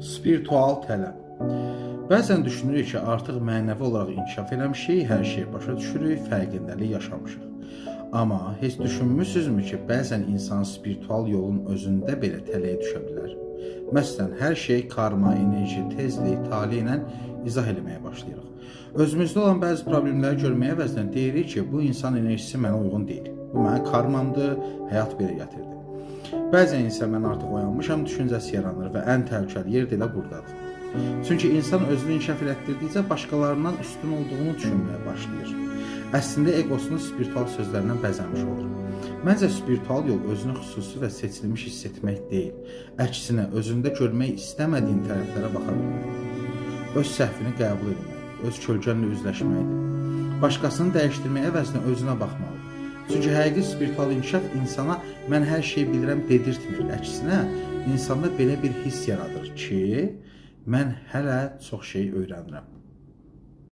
Spiritual tələb. Bəzən düşünürük ki, artıq mənəvi olaraq inkişaf eləmişik, hər şeyi başa düşürük, fərqindəlik yaşamışıq. Amma heç düşünmüsünüzmü ki, bəzən insan spiritual yolun özündə belə tələyə düşə bilər? Məsələn, hər şey karma, enerji, tezlik, tali ilə izah eləməyə başlayırıq. Özümüzdə olan bəzi problemləri görməyə əvəzinə deyirik ki, bu insan enerjisi mənə uyğun deyil. Bu mənim karmamdır, həyat belə gətirdi. Bəzən isə mən artıq oyanmışam düşüncəsi yaranır və ən təhlükəli yer də elə buradadır. Çünki insan özünü inkişaf elətdirdikcə başqalarından üstün olduğunu düşünməyə başlayır. Əslində egosunu spiritual sözlərlə bəzəmiş olur. Məncə spiritual yol özünü xüsusi və seçilmiş hiss etmək deyil. Əksinə özündə görmək istəmədiyin tərəflərə baxa bilməkdir. Öz səhvini qəbul etmək, öz kölgənlə üzləşməkdir. Başqasını dəyişdirmək əvəzinə özünə baxmalıdır. Çünki həqiqi spiritual inkişaf insana mən hər şeyi bilirəm dedirtmir. Əksinə insanda belə bir hiss yaradır ki, mən hələ çox şey öyrənirəm.